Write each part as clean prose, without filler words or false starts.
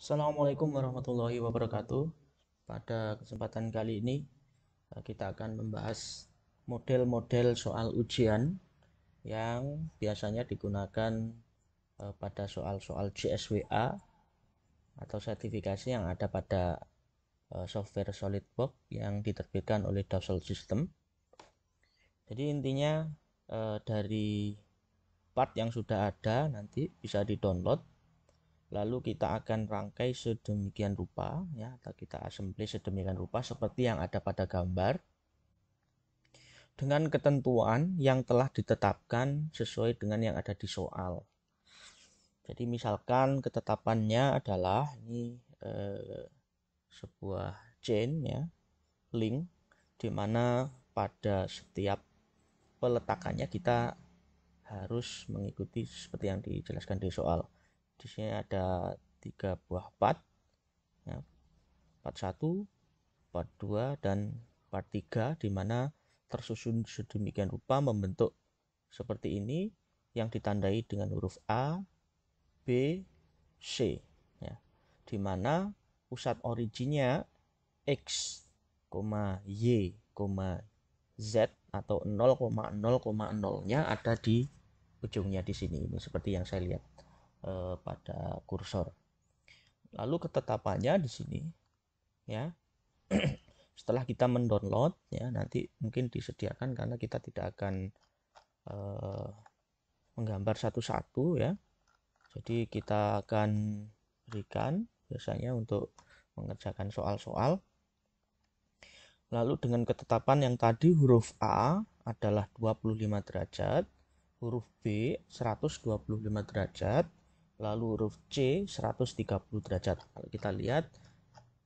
Assalamualaikum warahmatullahi wabarakatuh. Pada kesempatan kali ini kita akan membahas model-model soal ujian yang biasanya digunakan pada soal-soal JSWA atau sertifikasi yang ada pada software SolidWorks yang diterbitkan oleh Dassault System. Jadi intinya dari part yang sudah ada nanti bisa di-download. Lalu kita akan rangkai sedemikian rupa ya, atau kita assembly sedemikian rupa seperti yang ada pada gambar dengan ketentuan yang telah ditetapkan sesuai dengan yang ada di soal. Jadi misalkan ketetapannya adalah ini sebuah chain ya, link di mana pada setiap peletakannya kita harus mengikuti seperti yang dijelaskan di soal. Di sini ada 3 buah part ya, part 1, part 2 dan part 3 di mana tersusun sedemikian rupa membentuk seperti ini yang ditandai dengan huruf A, B, C ya. Di mana pusat originnya X, Y, Z atau 0,0,0-nya ada di ujungnya di sini. Ini seperti yang saya lihat pada kursor. Lalu ketetapannya di sini ya. Setelah kita mendownload ya, nanti mungkin disediakan karena kita tidak akan menggambar satu-satu ya. Jadi kita akan berikan biasanya untuk mengerjakan soal-soal. Lalu dengan ketetapan yang tadi huruf A adalah 25 derajat, huruf B 125 derajat, lalu huruf C 130 derajat. Kalau kita lihat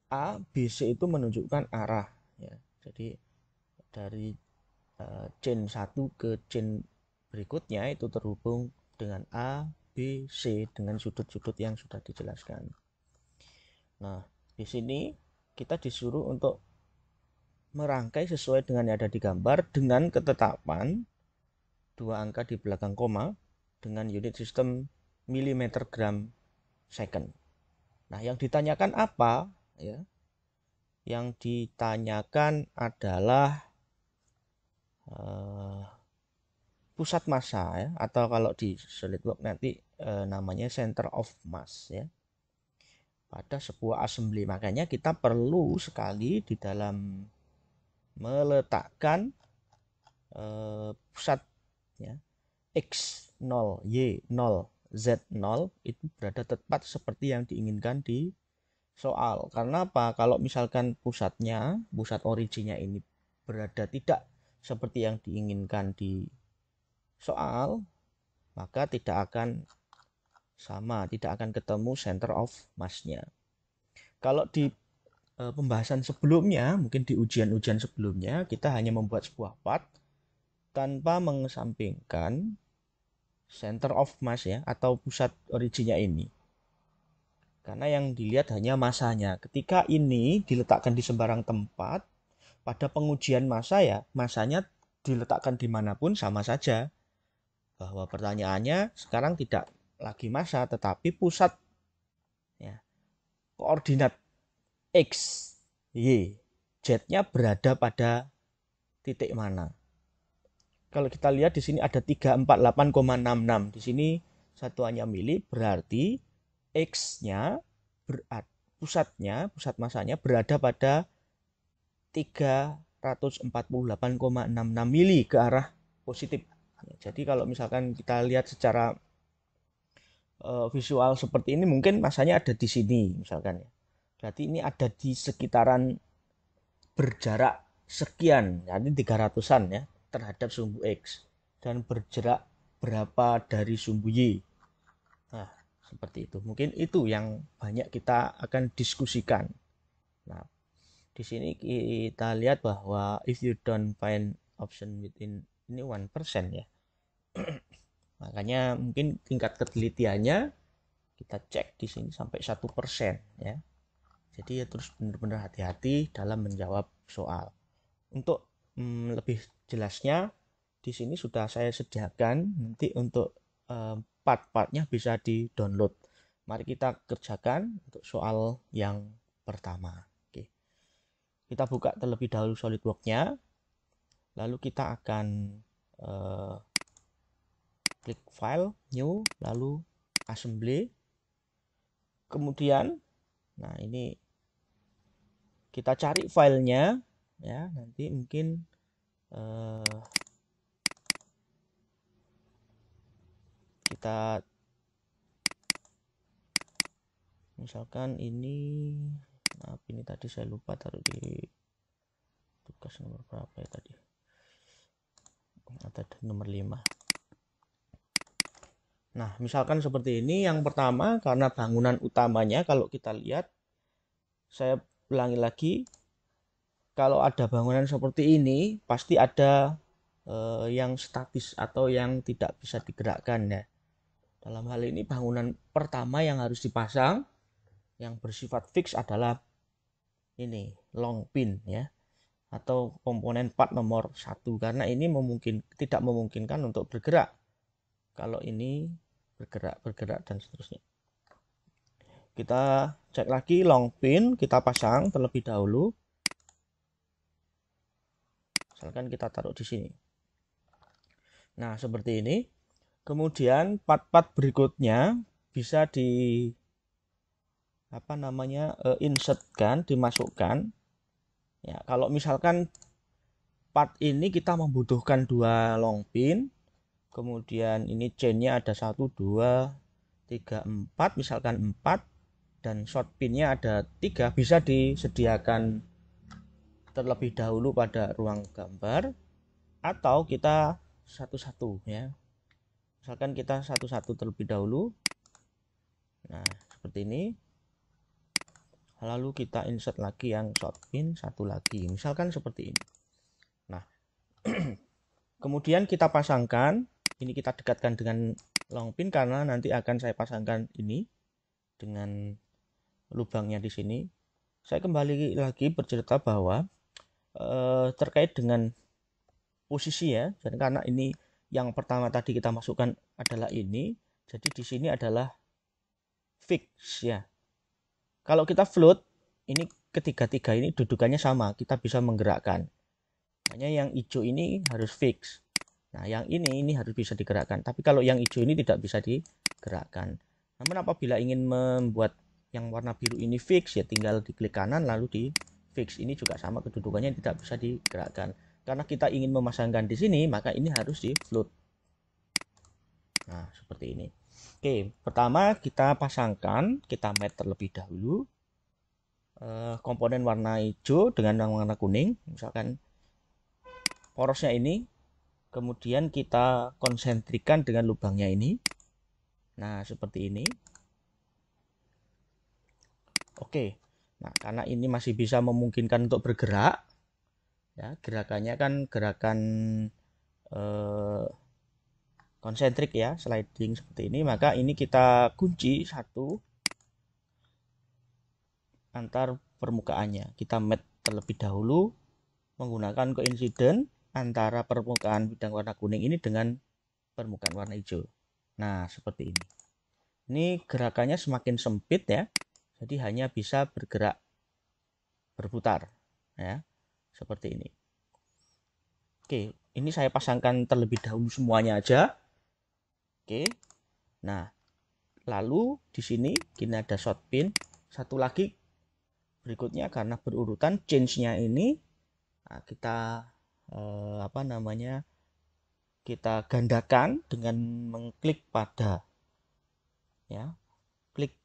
A, B, C itu menunjukkan arah ya. Jadi dari chain 1 ke chain berikutnya itu terhubung dengan A, B, C dengan sudut-sudut yang sudah dijelaskan. Nah, di sini kita disuruh untuk merangkai sesuai dengan yang ada di gambar dengan ketetapan 2 angka di belakang koma dengan unit sistem milimeter gram second. Nah, yang ditanyakan apa ya? Yang ditanyakan adalah pusat massa ya, atau kalau di SolidWorks nanti namanya center of mass ya, pada sebuah assembly. Makanya kita perlu sekali di dalam meletakkan pusat ya, X0, Y0, Z0 itu berada tepat seperti yang diinginkan di soal. Karena apa? Kalau misalkan pusat originnya ini berada tidak seperti yang diinginkan di soal, maka tidak akan sama, tidak akan ketemu center of mass-nya. Kalau di pembahasan sebelumnya, mungkin di ujian-ujian sebelumnya, kita hanya membuat sebuah part tanpa mengesampingkan center of mass ya, atau pusat originnya ini. Karena yang dilihat hanya masanya. Ketika ini diletakkan di sembarang tempat, pada pengujian massa ya, massanya diletakkan dimanapun sama saja. Bahwa pertanyaannya sekarang tidak lagi massa, tetapi pusat ya, koordinat X, Y, Z-nya berada pada titik mana. Kalau kita lihat di sini ada 348,66. Di sini satuannya mili, berarti X-nya pusat masanya berada pada 348,66 mili ke arah positif. Jadi kalau misalkan kita lihat secara visual seperti ini, mungkin masanya ada di sini misalkan ya. Berarti ini ada di sekitaran berjarak sekian, jadi 300-an ya terhadap sumbu X dan berjarak berapa dari sumbu Y. Nah, seperti itu. Mungkin itu yang banyak kita akan diskusikan. Nah, di sini kita lihat bahwa if you don't find option within ini 1% ya. Makanya mungkin tingkat ketelitiannya kita cek di sini sampai 1% ya. Jadi ya terus benar-benar hati-hati dalam menjawab soal. Untuk lebih jelasnya di sini sudah saya sediakan nanti untuk part-partnya bisa di-download. Mari kita kerjakan untuk soal yang pertama. Oke. Kita buka terlebih dahulu SolidWorks-nya. Lalu kita akan klik file, new, lalu assembly. Kemudian, nah ini kita cari filenya ya, nanti mungkin kita misalkan ini, maaf ini tadi saya lupa taruh di tugas nomor berapa ya tadi, ada nomor 5. Nah misalkan seperti ini. Yang pertama, karena bangunan utamanya kalau kita lihat, saya ulangi lagi, kalau ada bangunan seperti ini pasti ada yang statis atau yang tidak bisa digerakkan ya. Dalam hal ini bangunan pertama yang harus dipasang yang bersifat fix adalah ini long pin ya, atau komponen part nomor 1, karena ini tidak memungkinkan untuk bergerak kalau ini bergerak dan seterusnya. Kita cek lagi long pin, kita pasang terlebih dahulu. Misalkan kita taruh di sini. Nah, seperti ini. Kemudian part-part berikutnya bisa insertkan, dimasukkan. Ya, kalau misalkan part ini kita membutuhkan 2 long pin, kemudian ini chainnya ada 1, 2, 3, 4, misalkan 4, dan short pinnya ada 3, bisa disediakan terlebih dahulu pada ruang gambar, atau kita satu-satu ya. Misalkan kita satu-satu terlebih dahulu. Nah, seperti ini. Lalu kita insert lagi yang short pin satu lagi. Misalkan seperti ini. Nah, kemudian kita pasangkan. Ini kita dekatkan dengan long pin karena nanti akan saya pasangkan ini dengan lubangnya di sini. Saya kembali lagi bercerita bahwa terkait dengan posisi ya. Dan karena ini yang pertama tadi kita masukkan adalah ini, jadi di sini adalah fix ya. Kalau kita float, ini ketiga-tiga ini dudukannya sama, kita bisa menggerakkan. Hanya yang hijau ini harus fix. Nah, yang ini harus bisa digerakkan. Tapi kalau yang hijau ini tidak bisa digerakkan. Namun apabila ingin membuat yang warna biru ini fix, ya tinggal diklik kanan lalu di fix. Ini juga sama, kedudukannya tidak bisa digerakkan. Karena kita ingin memasangkan di sini, maka ini harus di float. Nah, seperti ini. Oke, pertama kita pasangkan, kita mat terlebih dahulu komponen warna hijau dengan warna kuning, misalkan porosnya ini, kemudian kita konsentrikan dengan lubangnya ini. Nah, seperti ini. Oke, nah karena ini masih bisa memungkinkan untuk bergerak, ya gerakannya kan gerakan konsentrik ya, sliding seperti ini, maka ini kita kunci satu antar permukaannya. Kita mat terlebih dahulu menggunakan coincident antara permukaan bidang warna kuning ini dengan permukaan warna hijau. Nah, seperti ini. Ini gerakannya semakin sempit ya. Jadi hanya bisa bergerak berputar ya. Seperti ini. Oke, ini saya pasangkan terlebih dahulu semuanya aja. Oke. Nah, lalu di sini ada short pin, satu lagi berikutnya karena berurutan change-nya ini kita kita gandakan dengan mengklik pada ya, klik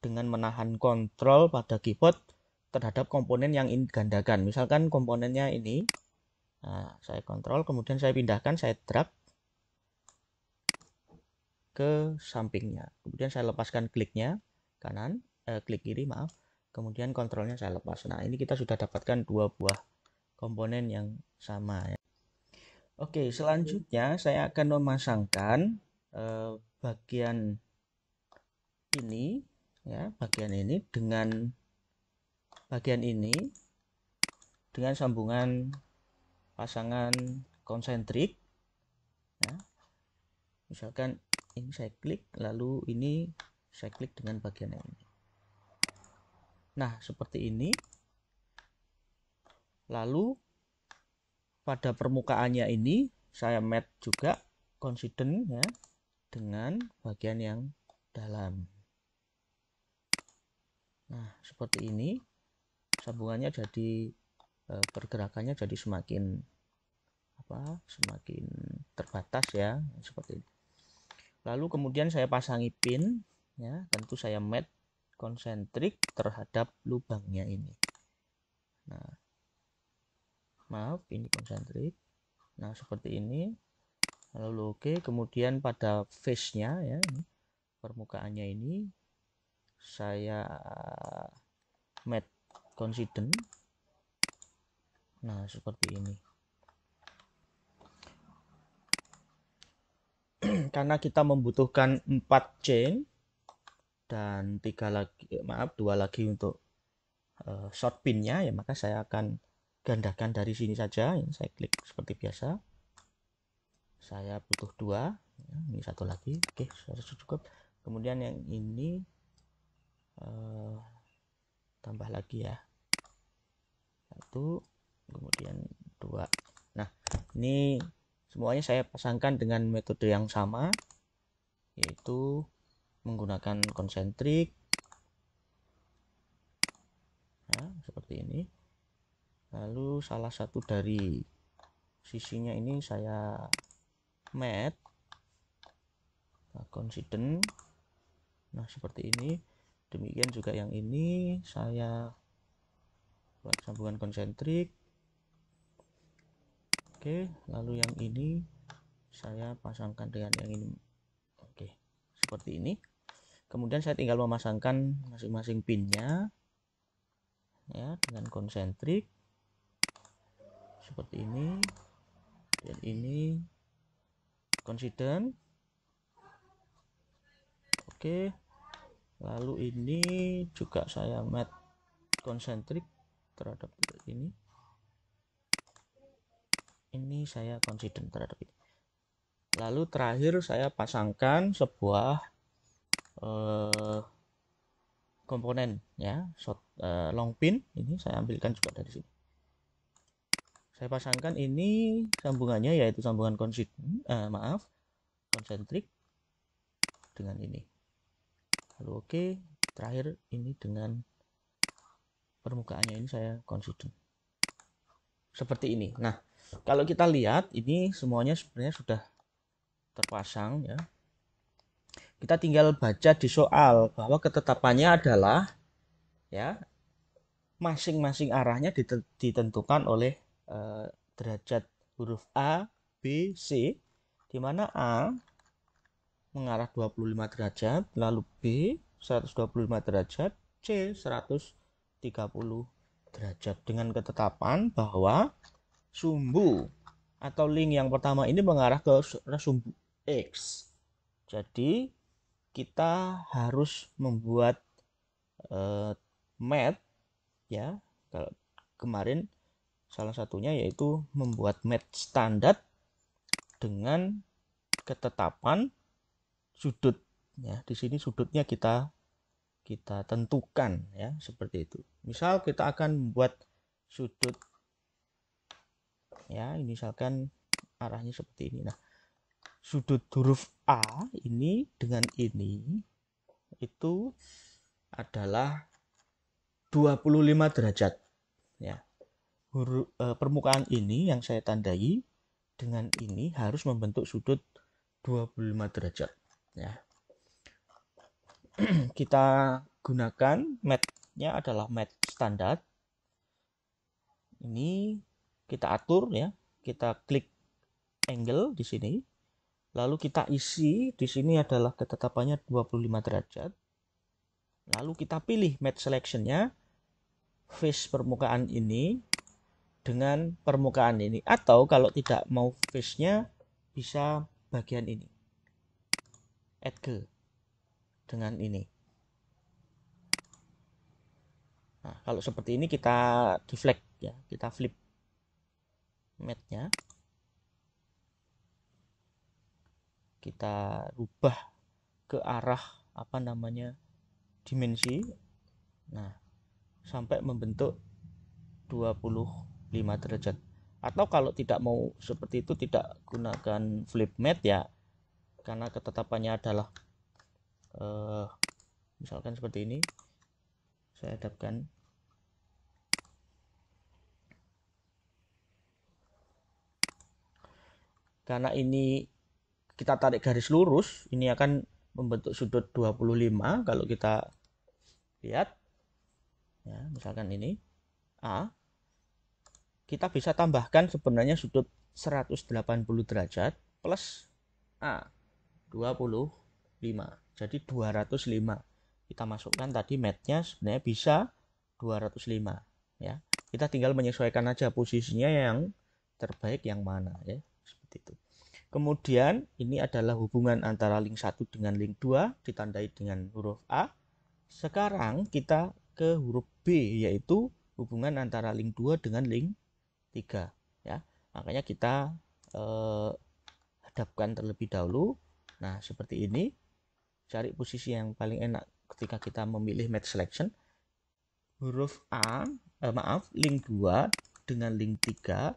dengan menahan kontrol pada keyboard terhadap komponen yang ingin gandakan. Misalkan komponennya ini, nah, saya kontrol, kemudian saya pindahkan, saya drag ke sampingnya, kemudian saya lepaskan kliknya kanan, klik kiri maaf, kemudian kontrolnya saya lepas. Nah, ini kita sudah dapatkan 2 buah komponen yang sama ya. Oke, selanjutnya saya akan memasangkan bagian ini ya, bagian ini dengan bagian ini dengan sambungan pasangan konsentrik ya. Misalkan ini saya klik, lalu ini Saya klik dengan bagian yang ini. Nah, seperti ini. Lalu pada permukaannya ini saya matte juga coincident ya dengan bagian yang dalam. Nah, seperti ini sambungannya jadi pergerakannya jadi semakin semakin terbatas ya, seperti ini. Lalu kemudian saya pasangi pin ya, tentu saya matte konsentrik terhadap lubangnya ini. Nah, maaf ini konsentrik. Nah, seperti ini. Lalu oke, kemudian pada face-nya ya, permukaannya ini saya matte coincident. Nah, seperti ini. Karena kita membutuhkan 4 chain dan 2 lagi untuk short pinnya ya, maka saya akan gandakan dari sini saja. Ini saya klik seperti biasa. Saya butuh 2 ya, ini 1 lagi. Oke, sudah cukup. Kemudian yang ini tambah lagi ya, 1, kemudian 2. Nah, ini semuanya saya pasangkan dengan metode yang sama, yaitu menggunakan konsentrik ya, seperti ini. Lalu salah satu dari sisinya ini saya matte coincident. Nah, seperti ini. Demikian juga yang ini saya buat sambungan konsentrik. Oke, lalu yang ini saya pasangkan dengan yang ini. Oke, seperti ini. Kemudian saya tinggal memasangkan masing-masing pinnya ya dengan konsentrik seperti ini, dan ini coincident. Oke, lalu ini juga saya matte konsentrik terhadap ini. Ini saya coincident terhadap ini. Lalu terakhir saya pasangkan sebuah komponen ya, long pin. Ini saya ambilkan juga dari sini. Saya pasangkan ini sambungannya yaitu sambungan konsentrik dengan ini. Lalu oke, terakhir ini dengan permukaannya ini saya coincident. Seperti ini. Nah, kalau kita lihat ini semuanya sebenarnya sudah terpasang ya. Kita tinggal baca di soal bahwa ketetapannya adalah ya masing-masing arahnya ditentukan oleh derajat huruf A, B, C, di mana A mengarah 25 derajat, lalu B 125 derajat, C 130 derajat, dengan ketetapan bahwa sumbu atau link yang pertama ini mengarah ke sumbu X. Jadi kita harus membuat math ya. Kalau kemarin salah satunya yaitu membuat math standar dengan ketetapan sudut ya. Di sini sudutnya kita tentukan ya, seperti itu. Misal kita akan membuat sudut ya, misalkan arahnya seperti ini. Nah, sudut huruf A ini dengan ini itu adalah 25 derajat ya. Permukaan ini yang saya tandai dengan ini harus membentuk sudut 25 derajat ya. Kita gunakan math-nya adalah math standar. Ini kita atur ya. Kita klik angle di sini. Lalu kita isi di sini adalah ketetapannya 25 derajat. Lalu kita pilih math selection-nya face permukaan ini dengan permukaan ini, atau kalau tidak mau face-nya bisa bagian ini. Add ke dengan ini. Nah, kalau seperti ini kita deflect ya, kita flip matte-nya. Kita rubah ke arah apa namanya dimensi. Nah, sampai membentuk 25 derajat. Atau kalau tidak mau seperti itu, tidak gunakan flip mat ya, karena ketetapannya adalah misalkan seperti ini, saya hadapkan. Karena ini kita tarik garis lurus, ini akan membentuk sudut 25. Kalau kita lihat ya, misalkan ini A, kita bisa tambahkan sebenarnya sudut 180 derajat plus A 25, jadi 205. Kita masukkan tadi matnya sebenarnya bisa 205 ya. Kita tinggal menyesuaikan aja posisinya yang terbaik yang mana ya, seperti itu. Kemudian ini adalah hubungan antara link 1 dengan link 2 ditandai dengan huruf A. Sekarang kita ke huruf B, yaitu hubungan antara link 2 dengan link 3 ya. Makanya kita hadapkan terlebih dahulu. Nah, seperti ini. Cari posisi yang paling enak ketika kita memilih match selection. Huruf A, link 2 dengan link 3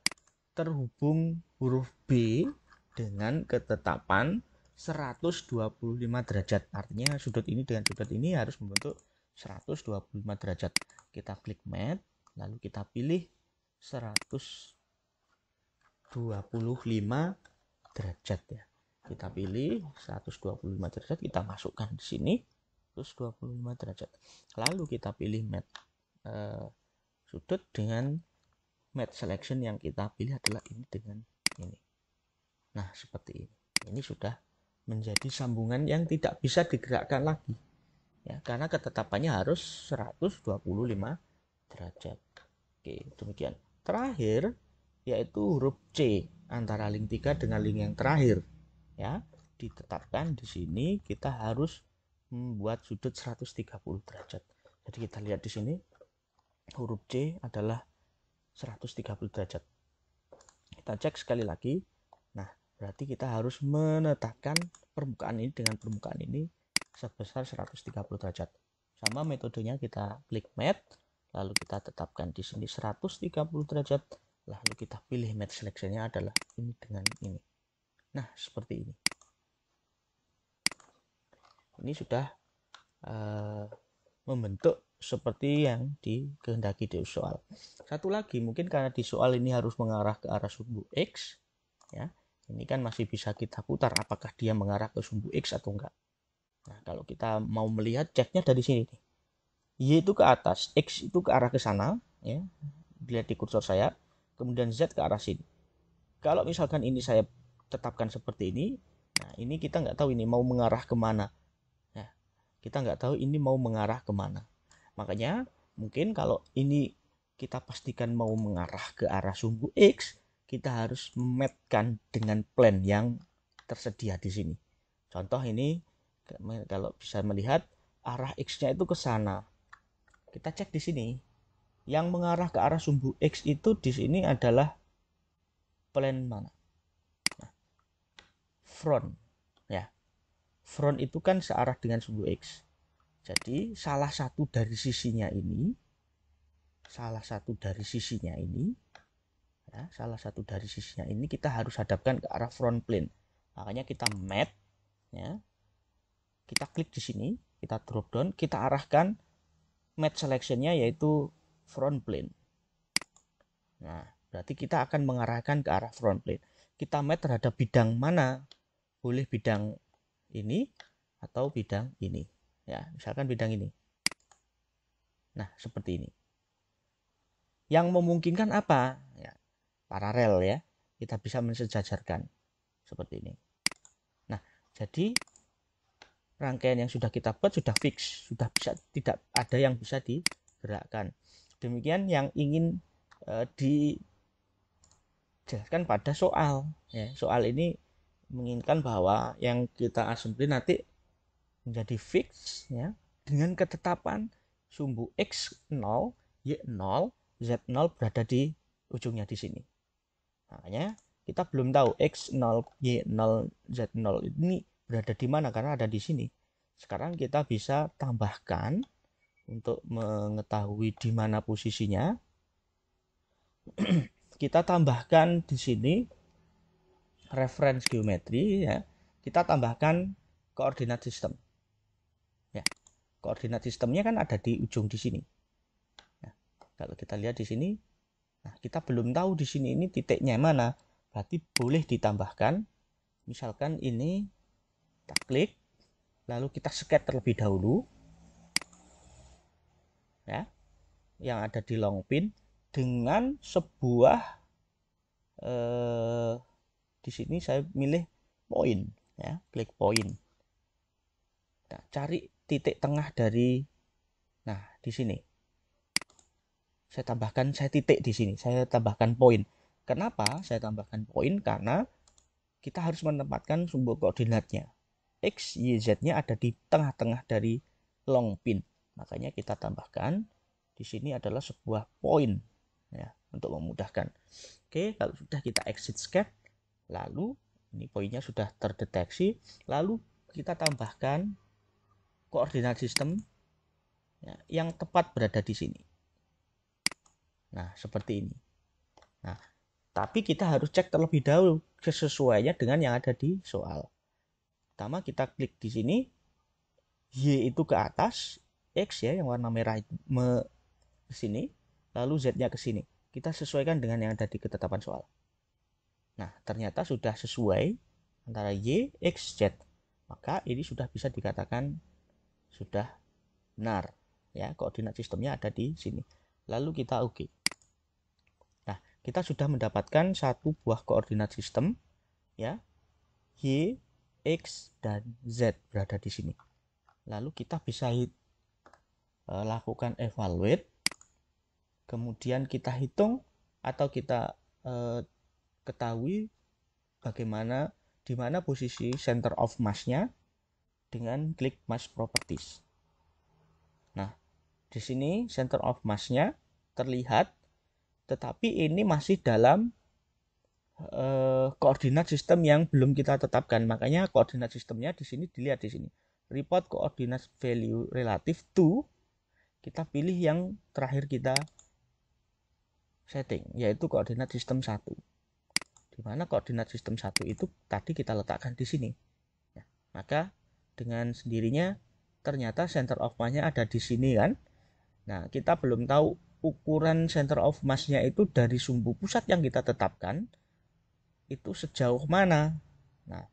terhubung huruf B dengan ketetapan 125 derajat. Artinya sudut ini dengan sudut ini harus membentuk 125 derajat. Kita klik match, lalu kita pilih 125 derajat ya. Kita pilih 125 derajat, kita masukkan di sini 125 derajat. Lalu kita pilih match sudut dengan match selection yang kita pilih adalah ini dengan ini. Nah, seperti ini. Ini sudah menjadi sambungan yang tidak bisa digerakkan lagi. Ya, karena ketetapannya harus 125 derajat. Oke, demikian. Terakhir yaitu huruf C antara link 3 dengan link yang terakhir. Ya, ditetapkan di sini kita harus membuat sudut 130 derajat. Jadi kita lihat di sini huruf C adalah 130 derajat. Kita cek sekali lagi. Nah, berarti kita harus menetapkan permukaan ini dengan permukaan ini sebesar 130 derajat. Sama metodenya, kita klik match, lalu kita tetapkan di sini 130 derajat, lalu kita pilih match selection-nya adalah ini dengan ini. Nah, seperti ini. Ini sudah membentuk seperti yang dikehendaki di soal. Satu lagi, mungkin karena di soal ini harus mengarah ke arah sumbu X, ya. Ini kan masih bisa kita putar apakah dia mengarah ke sumbu X atau enggak. Nah, kalau kita mau melihat, ceknya dari sini nih. Y itu ke atas, X itu ke arah ke sana, ya. Lihat di kursor saya, kemudian Z ke arah sini. Kalau misalkan ini saya tetapkan seperti ini, nah ini kita nggak tahu ini mau mengarah kemana. Nah, kita nggak tahu ini mau mengarah kemana. Makanya mungkin kalau ini kita pastikan mau mengarah ke arah sumbu X, kita harus mematchkan dengan plan yang tersedia di sini. Contoh ini, kalau bisa melihat arah X-nya itu ke sana. Kita cek di sini. Yang mengarah ke arah sumbu X itu di sini adalah plan mana? Nah, front ya. Front itu kan searah dengan sumbu X. Jadi salah satu dari sisinya ini kita harus hadapkan ke arah front plane. Makanya kita match ya. Kita klik di sini, kita drop down, kita arahkan match selection-nya yaitu front plane. Nah, berarti kita akan mengarahkan ke arah front plane. Kita match terhadap bidang mana? Boleh bidang ini atau bidang ini. Ya, misalkan bidang ini. Nah, seperti ini. Yang memungkinkan apa? Ya, paralel ya. Kita bisa mensejajarkan seperti ini. Nah, jadi rangkaian yang sudah kita buat sudah fix, sudah bisa, tidak ada yang bisa digerakkan. Demikian yang ingin dijelaskan pada soal. Ya, soal ini menginginkan bahwa yang kita assembly nanti menjadi fix ya, dengan ketetapan sumbu X0, Y0, Z0 berada di ujungnya di sini. Makanya kita belum tahu X0, Y0, Z0 ini berada di mana karena ada di sini. Sekarang kita bisa tambahkan untuk mengetahui di mana posisinya. Kita tambahkan di sini reference geometri ya. Kita tambahkan koordinat sistem. Ya. Koordinat sistemnya kan ada di ujung di sini. Nah, kalau kita lihat di sini, nah kita belum tahu di sini ini titiknya mana. Berarti boleh ditambahkan. Misalkan ini kita klik, lalu kita sket terlebih dahulu, ya, yang ada di long pin dengan sebuah di sini saya milih poin, ya, klik poin. Nah, cari titik tengah dari, nah di sini saya titik di sini, saya tambahkan poin. Kenapa saya tambahkan poin? Karena kita harus menempatkan sumber koordinatnya. X, Y, Z-nya ada di tengah-tengah dari long pin. Makanya kita tambahkan di sini adalah sebuah poin ya, untuk memudahkan. Oke, kalau sudah kita exit scan, lalu ini poinnya sudah terdeteksi, lalu kita tambahkan koordinat sistem ya, yang tepat berada di sini. Nah, seperti ini. Nah, tapi kita harus cek terlebih dahulu sesuainya dengan yang ada di soal. Pertama kita klik di sini, Y itu ke atas, X ya yang warna merah itu ke sini, lalu Z-nya ke sini. Kita sesuaikan dengan yang ada di ketetapan soal. Nah, ternyata sudah sesuai antara Y, X, Z. Maka ini sudah bisa dikatakan sudah benar. Ya, koordinat sistemnya ada di sini. Lalu kita oke. Nah, kita sudah mendapatkan satu buah koordinat sistem ya. Y, X, dan Z berada di sini. Lalu kita bisa lakukan evaluate, kemudian kita hitung atau kita ketahui bagaimana di mana posisi center of mass-nya dengan klik mass properties. Nah, di sini center of mass-nya terlihat, tetapi ini masih dalam koordinat sistem yang belum kita tetapkan. Makanya koordinat sistemnya di sini dilihat di sini. Report coordinate value relative to, kita pilih yang terakhir kita setting, yaitu koordinat sistem 1. Di mana koordinat sistem 1 itu tadi kita letakkan di sini. Ya, maka dengan sendirinya ternyata center of mass-nya ada di sini kan. Nah, kita belum tahu ukuran center of mass-nya itu dari sumbu pusat yang kita tetapkan itu sejauh mana. Nah,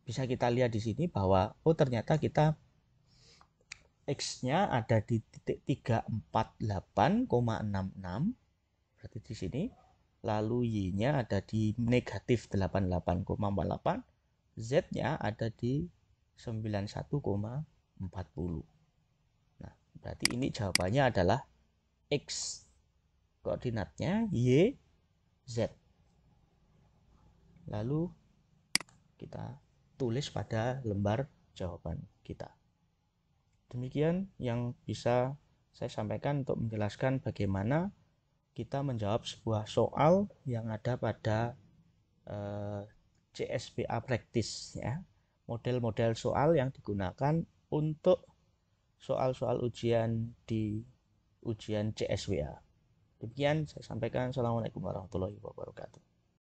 bisa kita lihat di sini bahwa oh ternyata kita X-nya ada di titik 348,66 berarti di sini. Lalu Y-nya ada di negatif 88,48, Z-nya ada di 91,40. Nah, berarti ini jawabannya adalah X, koordinatnya Y, Z. Lalu kita tulis pada lembar jawaban kita. Demikian yang bisa saya sampaikan untuk menjelaskan bagaimana kita menjawab sebuah soal yang ada pada CSBA Practice ya. Model-model soal yang digunakan untuk soal-soal ujian di ujian CSBA. Demikian saya sampaikan. Assalamualaikum warahmatullahi wabarakatuh.